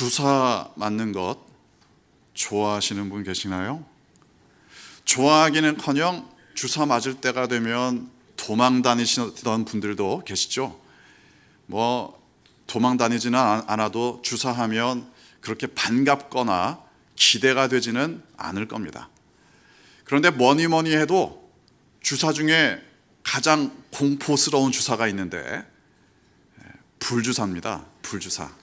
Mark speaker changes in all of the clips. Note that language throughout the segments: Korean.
Speaker 1: 주사 맞는 것 좋아하시는 분 계시나요? 좋아하기는커녕 주사 맞을 때가 되면 도망 다니시던 분들도 계시죠. 도망 다니지는 않아도 주사하면 그렇게 반갑거나 기대가 되지는 않을 겁니다. 그런데 뭐니 해도 주사 중에 가장 공포스러운 주사가 있는데 불주사입니다. 불주사.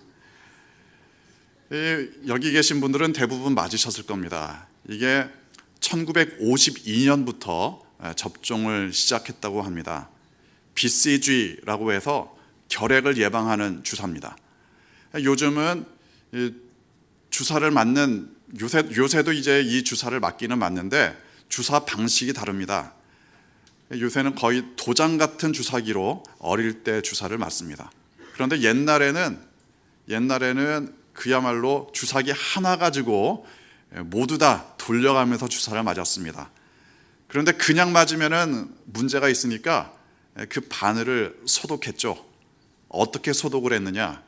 Speaker 1: 여기 계신 분들은 대부분 맞으셨을 겁니다. 이게 1952년부터 접종을 시작했다고 합니다. BCG라고 해서 결핵을 예방하는 주사입니다. 요즘은 주사를 맞는 요새도 이제 이 주사를 맞기는 맞는데 주사 방식이 다릅니다. 요새는 거의 도장 같은 주사기로 어릴 때 주사를 맞습니다. 그런데 옛날에는 그야말로 주사기 하나 가지고 모두 다 돌려가면서 주사를 맞았습니다. 그런데 그냥 맞으면은 문제가 있으니까 그 바늘을 소독했죠. 어떻게 소독을 했느냐?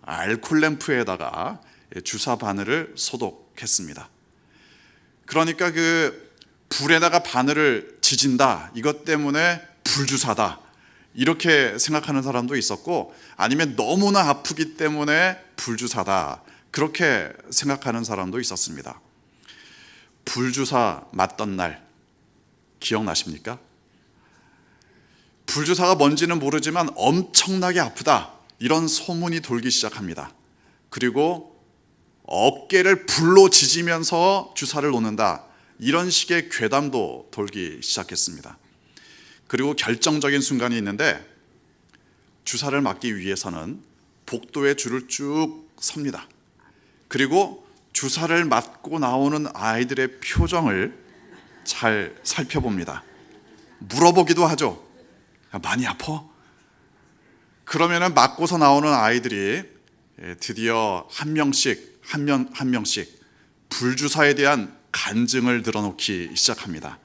Speaker 1: 알코올 램프에다가 주사 바늘을 소독했습니다. 그러니까 그 불에다가 바늘을 지진다, 이것 때문에 불주사다, 이렇게 생각하는 사람도 있었고, 아니면 너무나 아프기 때문에 불주사다, 그렇게 생각하는 사람도 있었습니다. 불주사 맞던 날 기억나십니까? 불주사가 뭔지는 모르지만 엄청나게 아프다, 이런 소문이 돌기 시작합니다. 그리고 어깨를 불로 지지면서 주사를 놓는다, 이런 식의 괴담도 돌기 시작했습니다. 그리고 결정적인 순간이 있는데 주사를 맞기 위해서는 복도에 줄을 쭉 섭니다. 그리고 주사를 맞고 나오는 아이들의 표정을 잘 살펴봅니다. 물어보기도 하죠. 많이 아파? 그러면은 맞고서 나오는 아이들이 드디어 한 명씩 불주사에 대한 간증을 늘어놓기 시작합니다.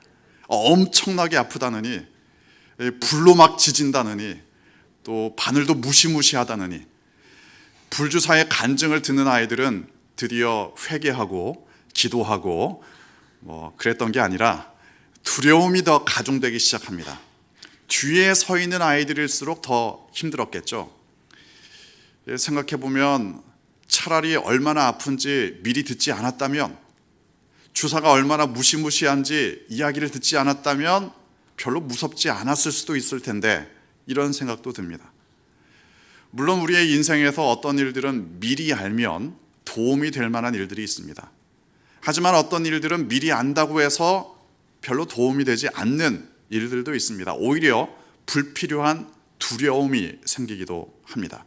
Speaker 1: 엄청나게 아프다느니, 불로 막 지진다느니, 또 바늘도 무시무시하다느니. 불주사의 간증을 듣는 아이들은 드디어 회개하고 기도하고 그랬던 게 아니라 두려움이 더 가중되기 시작합니다. 뒤에 서 있는 아이들일수록 더 힘들었겠죠. 생각해보면 차라리 얼마나 아픈지 미리 듣지 않았다면, 주사가 얼마나 무시무시한지 이야기를 듣지 않았다면 별로 무섭지 않았을 수도 있을 텐데, 이런 생각도 듭니다. 물론 우리의 인생에서 어떤 일들은 미리 알면 도움이 될 만한 일들이 있습니다. 하지만 어떤 일들은 미리 안다고 해서 별로 도움이 되지 않는 일들도 있습니다. 오히려 불필요한 두려움이 생기기도 합니다.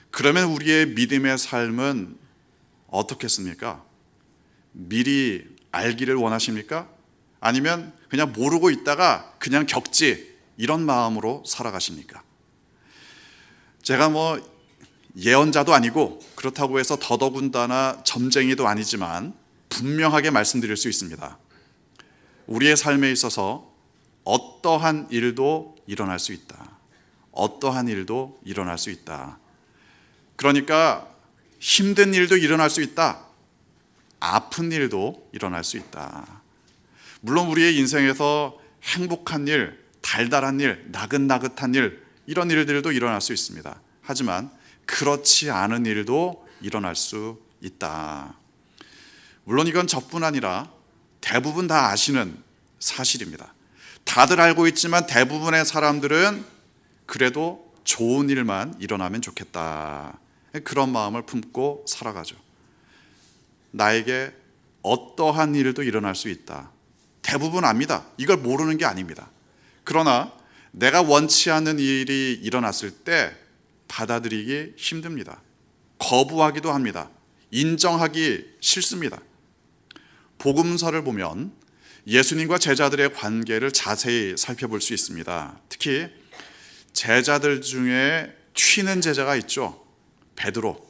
Speaker 1: 그러면 우리의 믿음의 삶은 어떻겠습니까? 미리 알기를 원하십니까? 아니면 그냥 모르고 있다가 그냥 겪지, 이런 마음으로 살아가십니까? 제가 예언자도 아니고 그렇다고 해서 더더군다나 점쟁이도 아니지만 분명하게 말씀드릴 수 있습니다. 우리의 삶에 있어서 어떠한 일도 일어날 수 있다. 어떠한 일도 일어날 수 있다. 그러니까 힘든 일도 일어날 수 있다. 아픈 일도 일어날 수 있다. 물론 우리의 인생에서 행복한 일, 달달한 일, 나긋나긋한 일, 이런 일들도 일어날 수 있습니다. 하지만 그렇지 않은 일도 일어날 수 있다. 물론 이건 저뿐 아니라 대부분 다 아시는 사실입니다. 다들 알고 있지만 대부분의 사람들은 그래도 좋은 일만 일어나면 좋겠다, 그런 마음을 품고 살아가죠. 나에게 어떠한 일도 일어날 수 있다. 대부분 압니다. 이걸 모르는 게 아닙니다. 그러나 내가 원치 않는 일이 일어났을 때 받아들이기 힘듭니다. 거부하기도 합니다. 인정하기 싫습니다. 복음서를 보면 예수님과 제자들의 관계를 자세히 살펴볼 수 있습니다. 특히 제자들 중에 튀는 제자가 있죠. 베드로.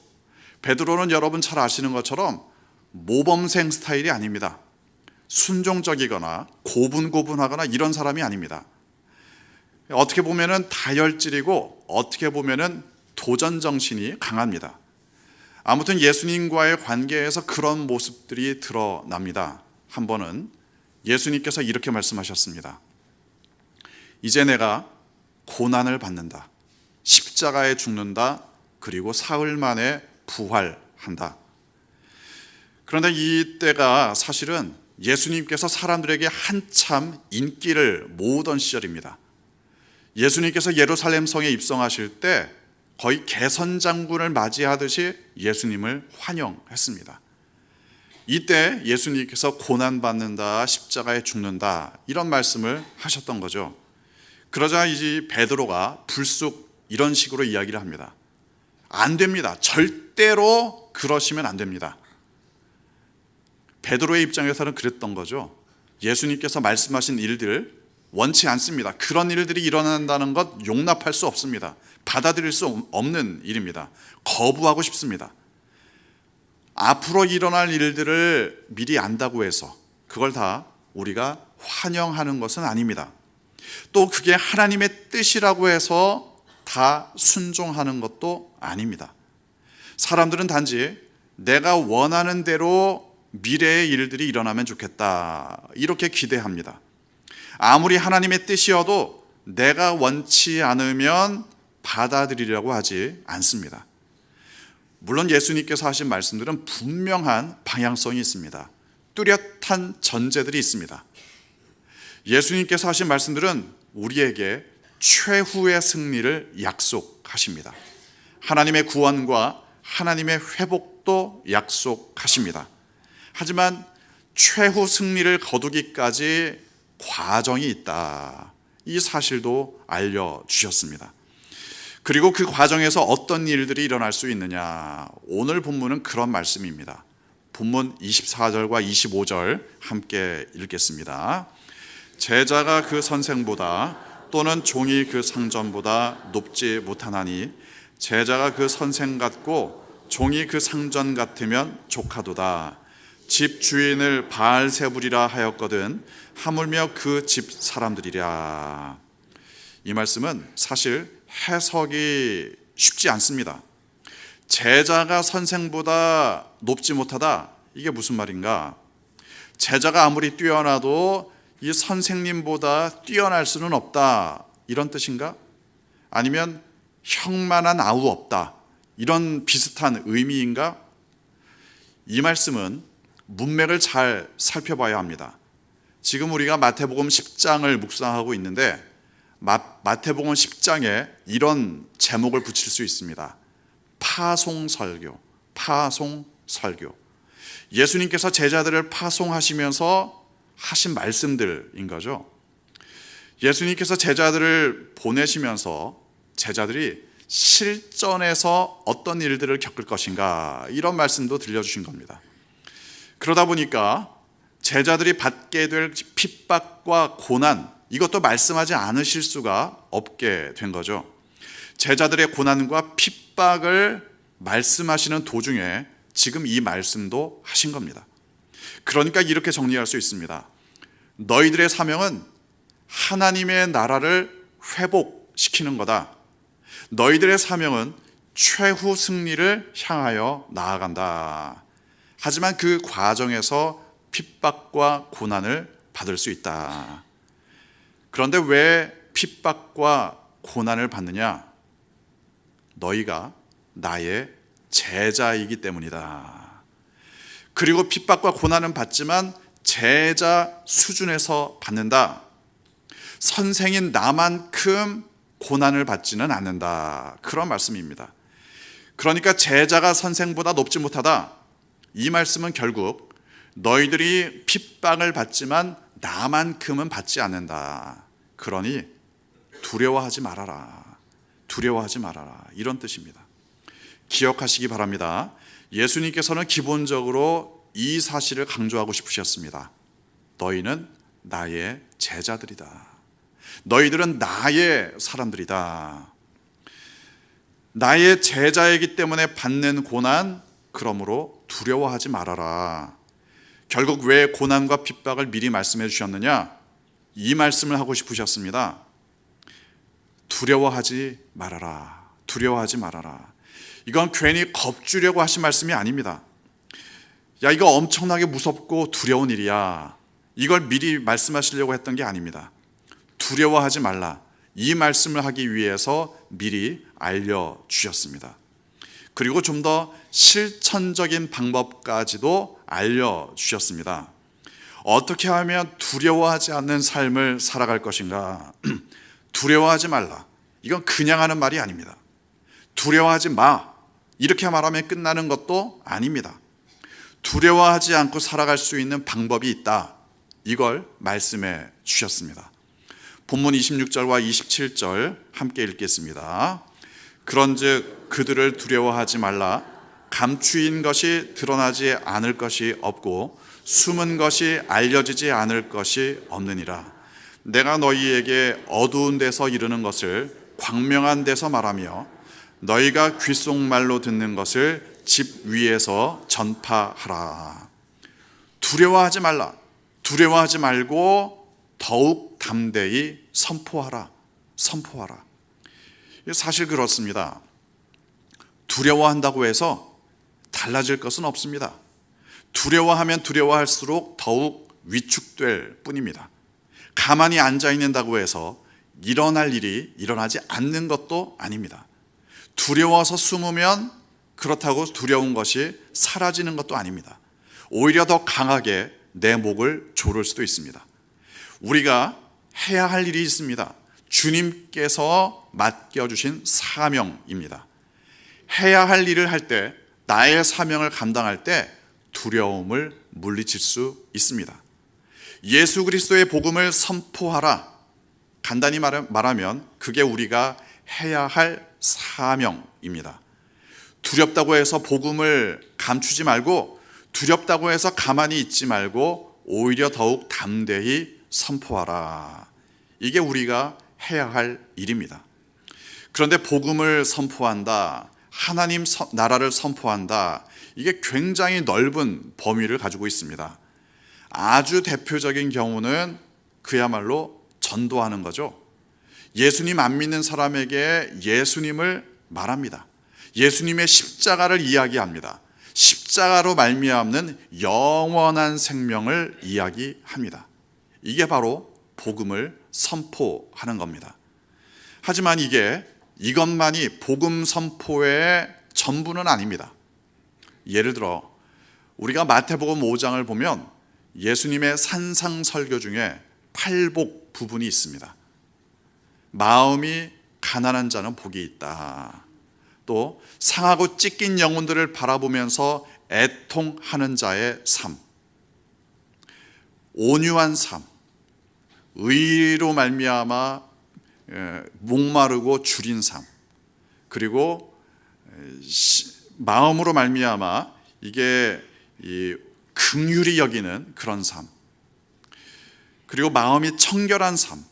Speaker 1: 베드로는 여러분 잘 아시는 것처럼 모범생 스타일이 아닙니다. 순종적이거나 고분고분하거나 이런 사람이 아닙니다. 어떻게 보면은 다혈질이고 어떻게 보면은 도전 정신이 강합니다. 아무튼 예수님과의 관계에서 그런 모습들이 드러납니다. 한 번은 예수님께서 이렇게 말씀하셨습니다. 이제 내가 고난을 받는다. 십자가에 죽는다. 그리고 사흘 만에 부활한다. 그런데 이때가 사실은 예수님께서 사람들에게 한참 인기를 모으던 시절입니다. 예수님께서 예루살렘 성에 입성하실 때 거의 개선장군을 맞이하듯이 예수님을 환영했습니다. 이때 예수님께서 고난받는다, 십자가에 죽는다 이런 말씀을 하셨던 거죠. 그러자 이제 베드로가 불쑥 이런 식으로 이야기를 합니다. 안 됩니다. 절대로 그러시면 안 됩니다. 베드로의 입장에서는 그랬던 거죠. 예수님께서 말씀하신 일들 원치 않습니다. 그런 일들이 일어난다는 것 용납할 수 없습니다. 받아들일 수 없는 일입니다. 거부하고 싶습니다. 앞으로 일어날 일들을 미리 안다고 해서 그걸 다 우리가 환영하는 것은 아닙니다. 또 그게 하나님의 뜻이라고 해서 다 순종하는 것도 아닙니다. 사람들은 단지 내가 원하는 대로 미래의 일들이 일어나면 좋겠다 이렇게 기대합니다. 아무리 하나님의 뜻이어도 내가 원치 않으면 받아들이려고 하지 않습니다. 물론 예수님께서 하신 말씀들은 분명한 방향성이 있습니다. 뚜렷한 전제들이 있습니다. 예수님께서 하신 말씀들은 우리에게 최후의 승리를 약속하십니다. 하나님의 구원과 하나님의 회복도 약속하십니다. 하지만 최후 승리를 거두기까지 과정이 있다. 이 사실도 알려주셨습니다. 그리고 그 과정에서 어떤 일들이 일어날 수 있느냐. 오늘 본문은 그런 말씀입니다. 본문 24절과 25절 함께 읽겠습니다. 제자가 그 선생보다 또는 종이 그 상전보다 높지 못하나니 제자가 그 선생 같고 종이 그 상전 같으면 조카도다. 집 주인을 바알세불이라 하였거든 하물며 그 집 사람들이랴. 이 말씀은 사실 해석이 쉽지 않습니다. 제자가 선생보다 높지 못하다, 이게 무슨 말인가? 제자가 아무리 뛰어나도 이 선생님보다 뛰어날 수는 없다, 이런 뜻인가? 아니면 형만한 아우 없다, 이런 비슷한 의미인가? 이 말씀은 문맥을 잘 살펴봐야 합니다. 지금 우리가 마태복음 10장을 묵상하고 있는데 마태복음 10장에 이런 제목을 붙일 수 있습니다. 파송설교, 파송설교. 예수님께서 제자들을 파송하시면서 하신 말씀들인 거죠. 예수님께서 제자들을 보내시면서 제자들이 실전에서 어떤 일들을 겪을 것인가, 이런 말씀도 들려주신 겁니다. 그러다 보니까 제자들이 받게 될 핍박과 고난, 이것도 말씀하지 않으실 수가 없게 된 거죠. 제자들의 고난과 핍박을 말씀하시는 도중에 지금 이 말씀도 하신 겁니다. 그러니까 이렇게 정리할 수 있습니다. 너희들의 사명은 하나님의 나라를 회복시키는 거다. 너희들의 사명은 최후 승리를 향하여 나아간다. 하지만 그 과정에서 핍박과 고난을 받을 수 있다. 그런데 왜 핍박과 고난을 받느냐? 너희가 나의 제자이기 때문이다. 그리고 핍박과 고난은 받지만 제자 수준에서 받는다. 선생인 나만큼 고난을 받지는 않는다. 그런 말씀입니다. 그러니까 제자가 선생보다 높지 못하다. 이 말씀은 결국 너희들이 핍박을 받지만 나만큼은 받지 않는다. 그러니 두려워하지 말아라. 두려워하지 말아라. 이런 뜻입니다. 기억하시기 바랍니다. 예수님께서는 기본적으로 이 사실을 강조하고 싶으셨습니다. 너희는 나의 제자들이다. 너희들은 나의 사람들이다. 나의 제자이기 때문에 받는 고난, 그러므로 두려워하지 말아라. 결국 왜 고난과 핍박을 미리 말씀해 주셨느냐? 이 말씀을 하고 싶으셨습니다. 두려워하지 말아라. 두려워하지 말아라. 이건 괜히 겁주려고 하신 말씀이 아닙니다. 야, 이거 엄청나게 무섭고 두려운 일이야. 이걸 미리 말씀하시려고 했던 게 아닙니다. 두려워하지 말라. 이 말씀을 하기 위해서 미리 알려주셨습니다. 그리고 좀 더 실천적인 방법까지도 알려주셨습니다. 어떻게 하면 두려워하지 않는 삶을 살아갈 것인가? 두려워하지 말라. 이건 그냥 하는 말이 아닙니다. 두려워하지 마. 이렇게 말하면 끝나는 것도 아닙니다. 두려워하지 않고 살아갈 수 있는 방법이 있다. 이걸 말씀해 주셨습니다. 본문 26절과 27절 함께 읽겠습니다. 그런즉 그들을 두려워하지 말라. 감추인 것이 드러나지 않을 것이 없고 숨은 것이 알려지지 않을 것이 없느니라. 내가 너희에게 어두운 데서 이르는 것을 광명한 데서 말하며 너희가 귓속말로 듣는 것을 집 위에서 전파하라. 두려워하지 말라. 두려워하지 말고 더욱 담대히 선포하라. 선포하라. 사실 그렇습니다. 두려워한다고 해서 달라질 것은 없습니다. 두려워하면 두려워할수록 더욱 위축될 뿐입니다. 가만히 앉아 있는다고 해서 일어날 일이 일어나지 않는 것도 아닙니다. 두려워서 숨으면 그렇다고 두려운 것이 사라지는 것도 아닙니다. 오히려 더 강하게 내 목을 조를 수도 있습니다. 우리가 해야 할 일이 있습니다. 주님께서 맡겨주신 사명입니다. 해야 할 일을 할 때, 나의 사명을 감당할 때 두려움을 물리칠 수 있습니다. 예수 그리스도의 복음을 선포하라. 간단히 말하면 그게 우리가 해야 할 사명입니다. 두렵다고 해서 복음을 감추지 말고, 두렵다고 해서 가만히 있지 말고 오히려 더욱 담대히 선포하라. 이게 우리가 해야 할 일입니다. 그런데 복음을 선포한다, 하나님 나라를 선포한다, 이게 굉장히 넓은 범위를 가지고 있습니다. 아주 대표적인 경우는 그야말로 전도하는 거죠. 예수님 안 믿는 사람에게 예수님을 말합니다. 예수님의 십자가를 이야기합니다. 십자가로 말미암는 영원한 생명을 이야기합니다. 이게 바로 복음을 선포하는 겁니다. 하지만 이것만이 복음 선포의 전부는 아닙니다. 예를 들어 우리가 마태복음 5장을 보면 예수님의 산상설교 중에 팔복 부분이 있습니다. 마음이 가난한 자는 복이 있다. 또 상하고 찢긴 영혼들을 바라보면서 애통하는 자의 삶, 온유한 삶, 의로 말미암아 목마르고 줄인 삶, 그리고 마음으로 말미암아 이게 긍휼히 여기는 그런 삶, 그리고 마음이 청결한 삶,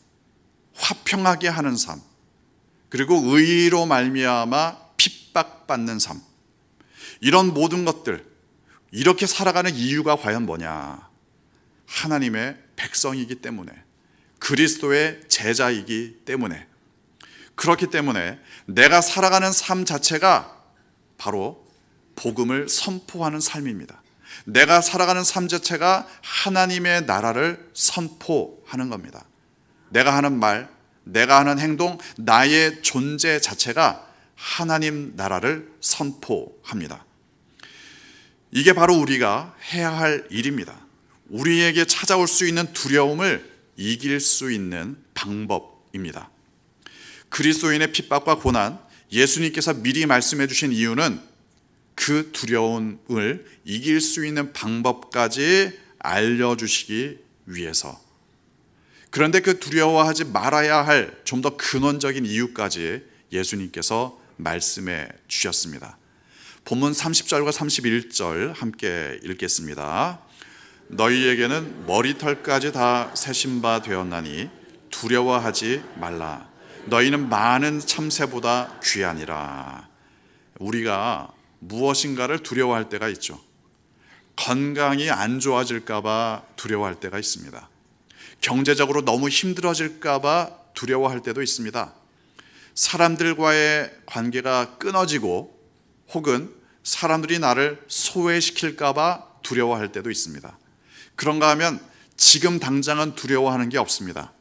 Speaker 1: 화평하게 하는 삶, 그리고 의로 말미암아 핍박받는 삶, 이런 모든 것들, 이렇게 살아가는 이유가 과연 뭐냐? 하나님의 백성이기 때문에, 그리스도의 제자이기 때문에, 그렇기 때문에 내가 살아가는 삶 자체가 바로 복음을 선포하는 삶입니다. 내가 살아가는 삶 자체가 하나님의 나라를 선포하는 겁니다. 내가 하는 말, 내가 하는 행동, 나의 존재 자체가 하나님 나라를 선포합니다. 이게 바로 우리가 해야 할 일입니다. 우리에게 찾아올 수 있는 두려움을 이길 수 있는 방법입니다. 그리스도인의 핍박과 고난, 예수님께서 미리 말씀해 주신 이유는 그 두려움을 이길 수 있는 방법까지 알려주시기 위해서. 그런데 그 두려워하지 말아야 할 좀 더 근원적인 이유까지 예수님께서 말씀해 주셨습니다. 본문 30절과 31절 함께 읽겠습니다. 너희에게는 머리털까지 다 세신 바 되었나니 두려워하지 말라. 너희는 많은 참새보다 귀하니라. 우리가 무엇인가를 두려워할 때가 있죠. 건강이 안 좋아질까 봐 두려워할 때가 있습니다. 경제적으로 너무 힘들어질까 봐 두려워할 때도 있습니다. 사람들과의 관계가 끊어지고 혹은 사람들이 나를 소외시킬까봐 두려워할 때도 있습니다. 그런가 하면 지금 당장은 두려워하는 게 없습니다.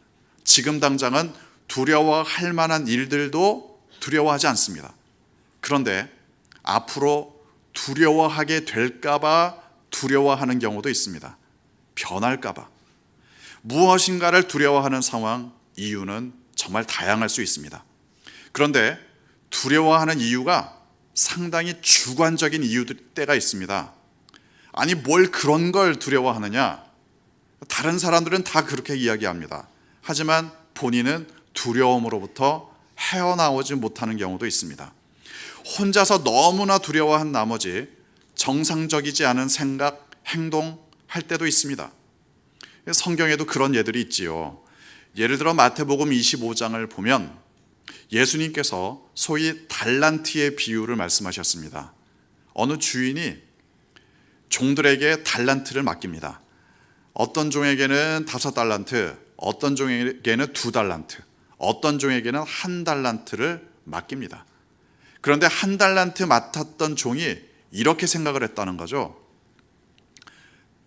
Speaker 1: 지금 당장은 두려워할 만한 일들도 두려워하지 않습니다. 그런데 앞으로 두려워하게 될까봐 두려워하는 경우도 있습니다. 변할까봐. 무엇인가를 두려워하는 상황, 이유는 정말 다양할 수 있습니다. 그런데 두려워하는 이유가 상당히 주관적인 이유들 때가 있습니다. 아니, 뭘 그런 걸 두려워하느냐? 다른 사람들은 다 그렇게 이야기합니다. 하지만 본인은 두려움으로부터 헤어나오지 못하는 경우도 있습니다. 혼자서 너무나 두려워한 나머지 정상적이지 않은 생각, 행동할 때도 있습니다. 성경에도 그런 예들이 있지요. 예를 들어 마태복음 25장을 보면 예수님께서 소위 달란트의 비유를 말씀하셨습니다. 어느 주인이 종들에게 달란트를 맡깁니다. 어떤 종에게는 5달란트, 어떤 종에게는 2달란트, 어떤 종에게는 1달란트를 맡깁니다. 그런데 1달란트 맡았던 종이 이렇게 생각을 했다는 거죠.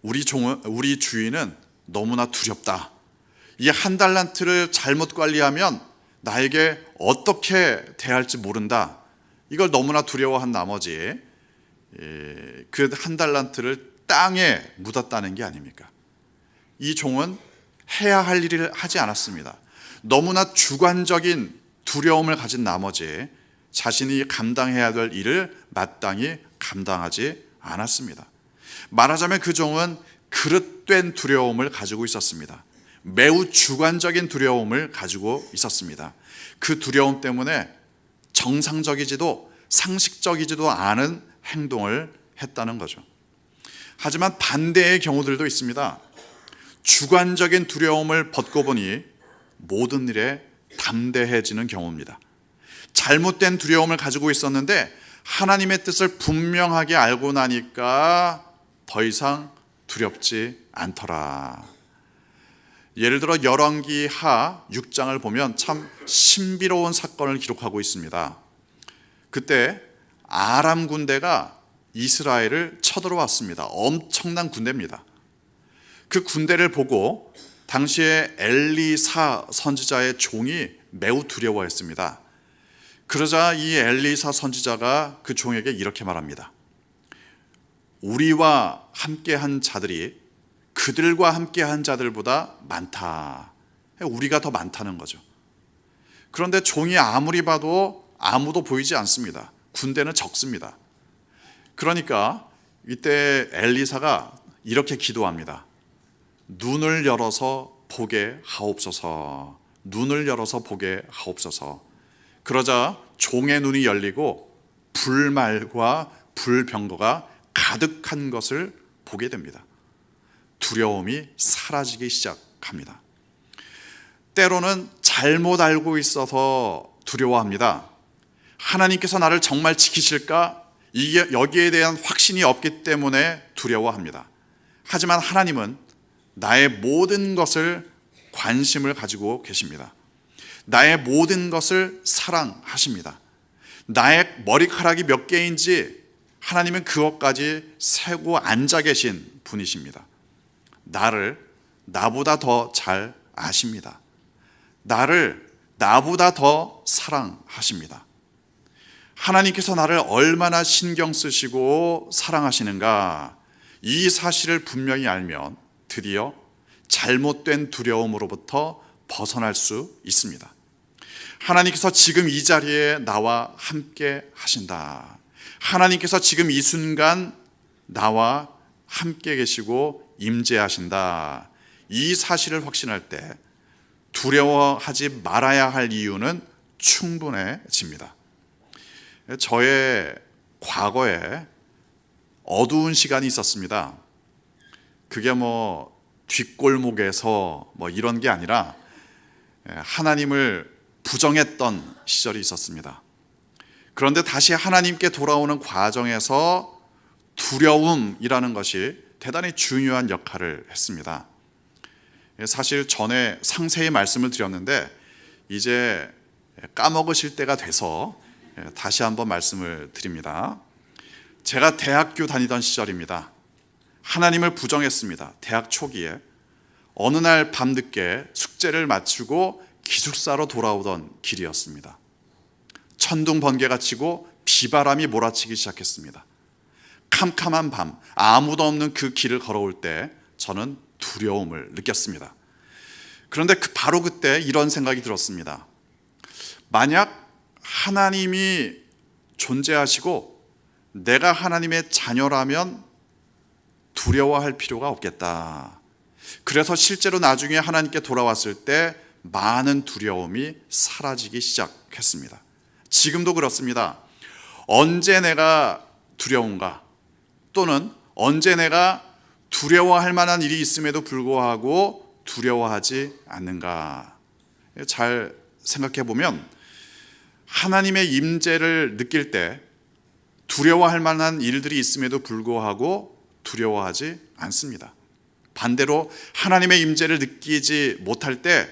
Speaker 1: 우리 주인은 너무나 두렵다. 이 1달란트를 잘못 관리하면 나에게 어떻게 대할지 모른다. 이걸 너무나 두려워한 나머지 그 1달란트를 땅에 묻었다는 게 아닙니까? 이 종은 해야 할 일을 하지 않았습니다. 너무나 주관적인 두려움을 가진 나머지 자신이 감당해야 될 일을 마땅히 감당하지 않았습니다. 말하자면 그 종은 그릇된 두려움을 가지고 있었습니다. 매우 주관적인 두려움을 가지고 있었습니다. 그 두려움 때문에 정상적이지도 상식적이지도 않은 행동을 했다는 거죠. 하지만 반대의 경우들도 있습니다. 주관적인 두려움을 벗고 보니 모든 일에 담대해지는 경우입니다. 잘못된 두려움을 가지고 있었는데 하나님의 뜻을 분명하게 알고 나니까 더 이상 두렵지 않더라. 예를 들어 열왕기하 6장을 보면 참 신비로운 사건을 기록하고 있습니다. 그때 아람 군대가 이스라엘을 쳐들어왔습니다. 엄청난 군대입니다. 그 군대를 보고 당시에 엘리사 선지자의 종이 매우 두려워했습니다. 그러자 이 엘리사 선지자가 그 종에게 이렇게 말합니다. 우리와 함께한 자들이 그들과 함께한 자들보다 많다. 우리가 더 많다는 거죠. 그런데 종이 아무리 봐도 아무도 보이지 않습니다. 군대는 적습니다. 그러니까 이때 엘리사가 이렇게 기도합니다. 눈을 열어서 보게 하옵소서. 눈을 열어서 보게 하옵소서. 그러자 종의 눈이 열리고 불말과 불병거가 가득한 것을 보게 됩니다. 두려움이 사라지기 시작합니다. 때로는 잘못 알고 있어서 두려워합니다. 하나님께서 나를 정말 지키실까? 여기에 대한 확신이 없기 때문에 두려워합니다. 하지만 하나님은 나의 모든 것을 관심을 가지고 계십니다. 나의 모든 것을 사랑하십니다. 나의 머리카락이 몇 개인지 하나님은 그것까지 세고 앉아 계신 분이십니다. 나를 나보다 더 잘 아십니다. 나를 나보다 더 사랑하십니다. 하나님께서 나를 얼마나 신경 쓰시고 사랑하시는가, 이 사실을 분명히 알면 드디어 잘못된 두려움으로부터 벗어날 수 있습니다. 하나님께서 지금 이 자리에 나와 함께 하신다. 하나님께서 지금 이 순간 나와 함께 계시고 임재하신다. 이 사실을 확신할 때 두려워하지 말아야 할 이유는 충분해집니다. 저의 과거에 어두운 시간이 있었습니다. 그게 뒷골목에서 이런 게 아니라 하나님을 부정했던 시절이 있었습니다. 그런데 다시 하나님께 돌아오는 과정에서 두려움이라는 것이 대단히 중요한 역할을 했습니다. 사실 전에 상세히 말씀을 드렸는데 이제 까먹으실 때가 돼서 다시 한번 말씀을 드립니다. 제가 대학교 다니던 시절입니다. 하나님을 부정했습니다. 대학 초기에 어느 날 밤늦게 숙제를 마치고 기숙사로 돌아오던 길이었습니다. 천둥 번개가 치고 비바람이 몰아치기 시작했습니다. 캄캄한 밤, 아무도 없는 그 길을 걸어올 때 저는 두려움을 느꼈습니다. 그런데 바로 그때 이런 생각이 들었습니다. 만약 하나님이 존재하시고 내가 하나님의 자녀라면 두려워할 필요가 없겠다. 그래서 실제로 나중에 하나님께 돌아왔을 때 많은 두려움이 사라지기 시작했습니다. 지금도 그렇습니다. 언제 내가 두려운가? 또는 언제 내가 두려워할 만한 일이 있음에도 불구하고 두려워하지 않는가? 잘 생각해 보면 하나님의 임재를 느낄 때 두려워할 만한 일들이 있음에도 불구하고 두려워하지 않습니다. 반대로 하나님의 임재를 느끼지 못할 때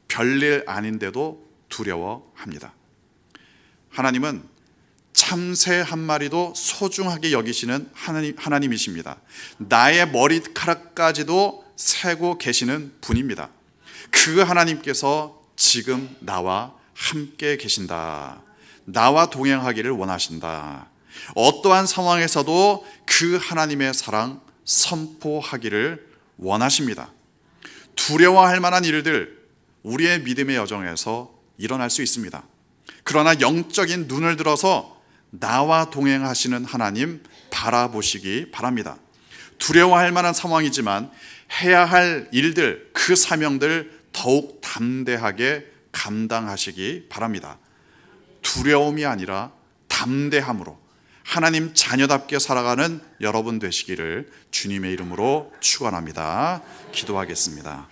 Speaker 1: 별일 아닌데도 두려워합니다. 하나님은 참새 한 마리도 소중하게 여기시는 하나님이십니다. 나의 머리카락까지도 세고 계시는 분입니다. 그 하나님께서 지금 나와 함께 계신다. 나와 동행하기를 원하신다. 어떠한 상황에서도 그 하나님의 사랑 선포하기를 원하십니다. 두려워할 만한 일들 우리의 믿음의 여정에서 일어날 수 있습니다. 그러나 영적인 눈을 들어서 나와 동행하시는 하나님 바라보시기 바랍니다. 두려워할 만한 상황이지만 해야 할 일들, 그 사명들 더욱 담대하게 감당하시기 바랍니다. 두려움이 아니라 담대함으로 하나님 자녀답게 살아가는 여러분 되시기를 주님의 이름으로 축원합니다. 기도하겠습니다.